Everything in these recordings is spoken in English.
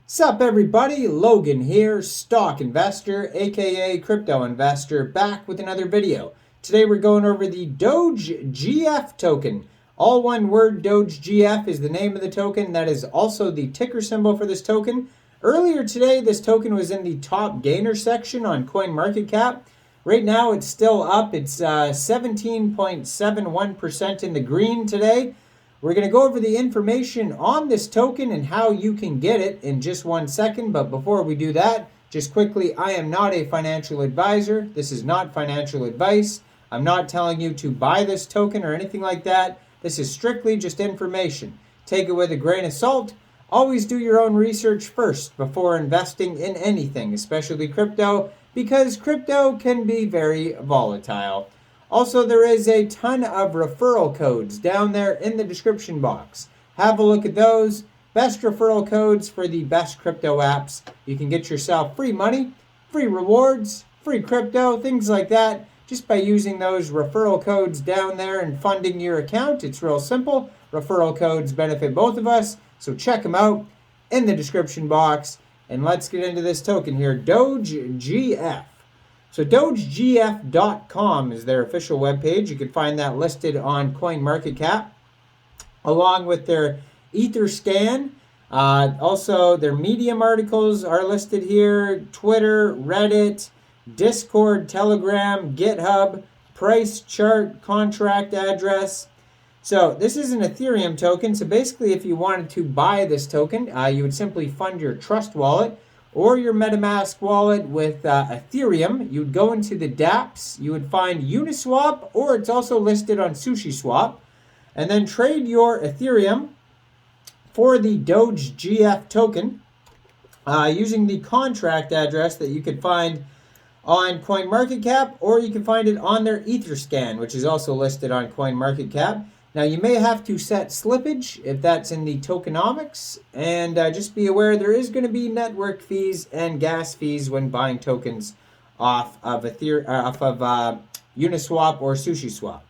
Sup everybody, Logan here, stock investor, aka crypto investor, back with another video. Today we're going over the Dogegf token. All one word, Dogegf is the name of the token. That is also the ticker symbol for this token. Earlier today, this token was in the top gainer section on CoinMarketCap. Right now it's still up. It's 17.71% in the green today. We're going to go over the information on this token and how you can get it in just 1 second. But before we do that, just quickly, I am not a financial advisor. This is not financial advice. I'm not telling you to buy this token or anything like that. This is strictly just information. Take it with a grain of salt. Always do your own research first before investing in anything, especially crypto, because crypto can be very volatile. Also, there is a ton of referral codes down there in the description box. Have a look at those. Best referral codes for the best crypto apps. You can get yourself free money, free rewards, free crypto, things like that, just by using those referral codes down there and funding your account. It's real simple. Referral codes benefit both of us, so check them out in the description box. And let's get into this token here, Dogegf. So Dogegf.com is their official webpage. You can find that listed on CoinMarketCap, along with their Etherscan. Also, their Medium articles are listed here, Twitter, Reddit, Discord, Telegram, GitHub, price chart, contract address. So this is an Ethereum token. So basically, if you wanted to buy this token, you would simply fund your Trust wallet or your MetaMask wallet with Ethereum. You would go into the dApps, you would find Uniswap, or it's also listed on SushiSwap, and then trade your Ethereum for the Dogegf token using the contract address that you could find on CoinMarketCap, or you can find it on their Etherscan, which is also listed on CoinMarketCap. Now, you may have to set slippage if that's in the tokenomics, and just be aware there is going to be network fees and gas fees when buying tokens off of Uniswap or SushiSwap.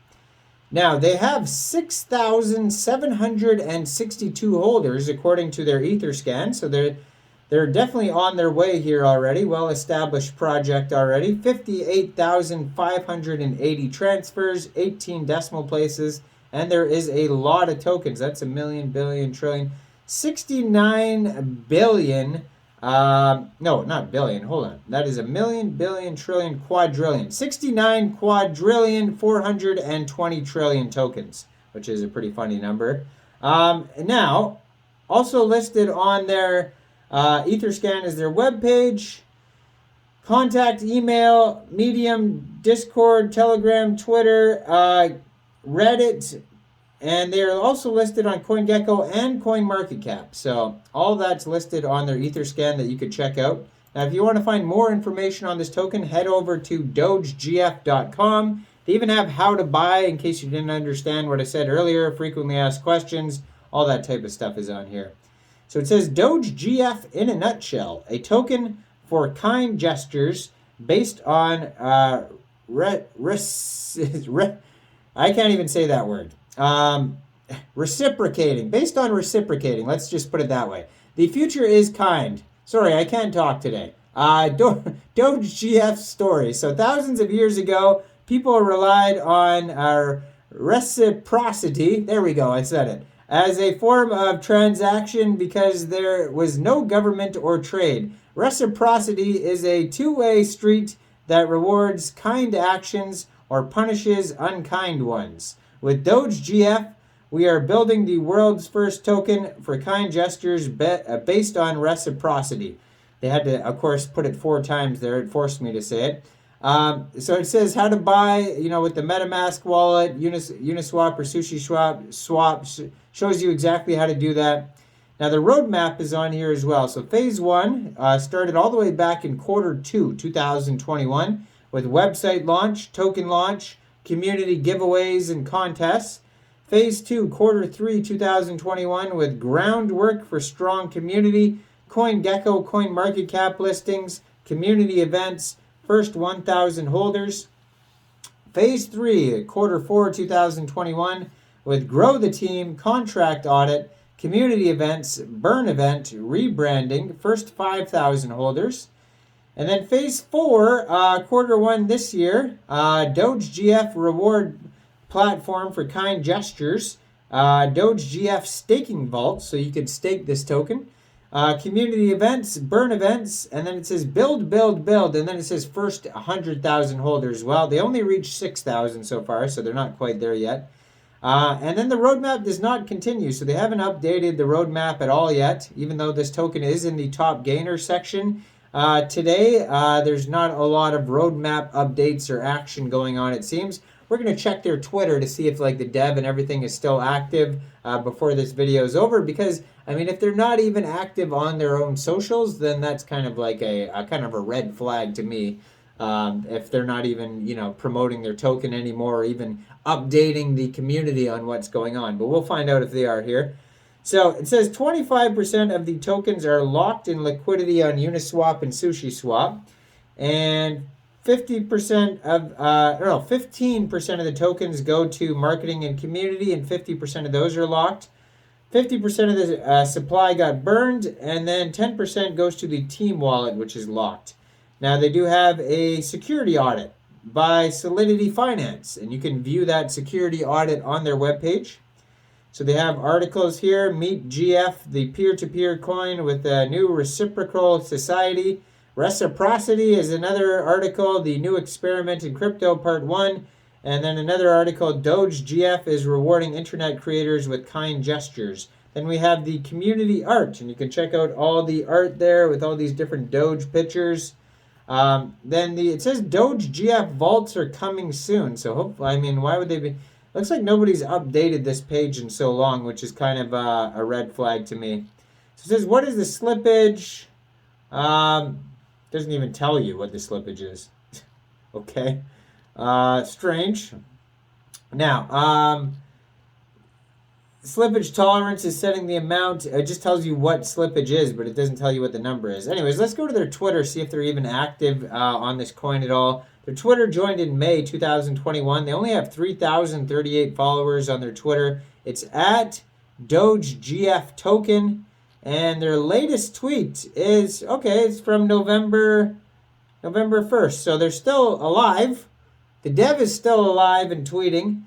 Now, they have 6,762 holders according to their Etherscan, so they're definitely on their way here already. Well-established project already. 58,580 transfers, 18 decimal places. And there is a lot of tokens. That's a million, billion, trillion. 69 billion. No, not billion. Hold on. That is a million, billion, trillion, quadrillion. 69 quadrillion, 420 trillion tokens, which is a pretty funny number. Now, also listed on their Etherscan is their webpage. Contact, email, Medium, Discord, Telegram, Twitter, Reddit, and they are also listed on CoinGecko and CoinMarketCap. So all that's listed on their Etherscan that you could check out. Now, if you want to find more information on this token, head over to Dogegf.com. They even have how to buy, in case you didn't understand what I said earlier, frequently asked questions, all that type of stuff is on here. So it says Dogegf in a nutshell, a token for kind gestures based on I can't even say that word. Reciprocating. Based on reciprocating. Let's just put it that way. The future is kind. Sorry, I can't talk today. Dogegf's story. So thousands of years ago, people relied on reciprocity. There we go. I said it. As a form of transaction because there was no government or trade. Reciprocity is a two-way street that rewards kind actions or punishes unkind ones. With Dogegf, we are building the world's first token for kind gestures based on reciprocity. They had to, of course, put it 4 times there. It forced me to say it. So it says how to buy, with the MetaMask wallet, Uniswap or SushiSwap, shows you exactly how to do that. Now, the roadmap is on here as well. So phase 1 started all the way back in Q2, 2021. With website launch, token launch, community giveaways and contests. Phase 2, Q3 2021, with groundwork for strong community, CoinGecko, CoinMarketCap listings, community events, first 1,000 holders. Phase 3, Q4 2021, with grow the team, contract audit, community events, burn event, rebranding, first 5,000 holders. And then phase 4, quarter 1 this year, Dogegf reward platform for kind gestures, Dogegf staking vault, so you could stake this token. Community events, burn events, and then it says build, and then it says first 100,000 holders. Well, they only reached 6,000 so far, so they're not quite there yet. And then the roadmap does not continue, so they haven't updated the roadmap at all yet, even though this token is in the top gainer section. Today, there's not a lot of roadmap updates or action going on, it seems. We're going to check their Twitter to see if like the dev and everything is still active before this video is over, because I mean, if they're not even active on their own socials, then that's kind of like a kind of a red flag to me. If they're not even, promoting their token anymore, or even updating the community on what's going on. But we'll find out if they are here. So it says 25% of the tokens are locked in liquidity on Uniswap and SushiSwap, and 15% of the tokens go to marketing and community, and 50% of those are locked. 50% of the supply got burned, and then 10% goes to the team wallet, which is locked. Now, they do have a security audit by Solidity Finance, and you can view that security audit on their webpage. So they have articles here, Meet GF, the peer-to-peer coin with a new reciprocal society. Reciprocity is another article, the new experiment in crypto, part 1. And then another article, Dogegf is rewarding internet creators with kind gestures. Then we have the community art, and you can check out all the art there with all these different Doge pictures. It says Dogegf vaults are coming soon. So hopefully, why would they be? Looks like nobody's updated this page in so long, which is kind of a red flag to me. So it says, what is the slippage? Doesn't even tell you what the slippage is. Okay. Strange. Now, slippage tolerance is setting the amount. It just tells you what slippage is, but it doesn't tell you what the number is. Anyways, let's go to their Twitter, see if they're even active on this coin at all. Their Twitter joined in May 2021. They only have 3,038 followers on their Twitter. It's at Dogegf token. And their latest tweet is, it's from November 1st. So they're still alive. The dev is still alive and tweeting.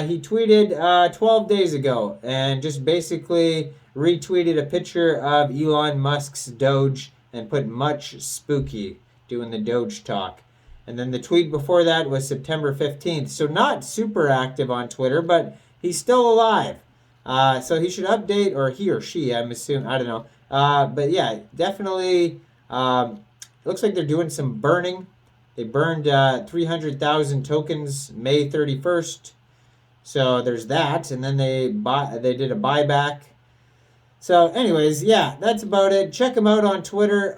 He tweeted 12 days ago and just basically retweeted a picture of Elon Musk's Doge and put much spooky doing the Doge talk. And then the tweet before that was September 15th. So not super active on Twitter, but he's still alive. So he should update, or he or she, I'm assuming, I don't know. But yeah, definitely, looks like they're doing some burning. They burned 300,000 tokens May 31st. So there's that. And then they did a buyback. So anyways, yeah, that's about it. Check them out on Twitter.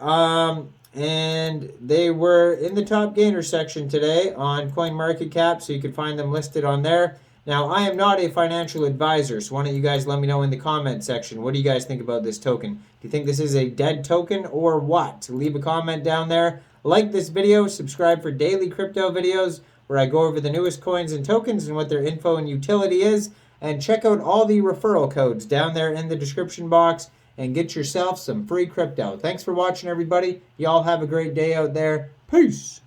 And they were in the top gainer section today on CoinMarketCap, so you can find them listed on there. Now, I am not a financial advisor, so why don't you guys let me know in the comment section, what do you guys think about this token? Do you think this is a dead token or what? Leave a comment down there. Like this video, subscribe for daily crypto videos where I go over the newest coins and tokens and what their info and utility is. And check out all the referral codes down there in the description box and get yourself some free crypto. Thanks for watching, everybody. Y'all have a great day out there. Peace.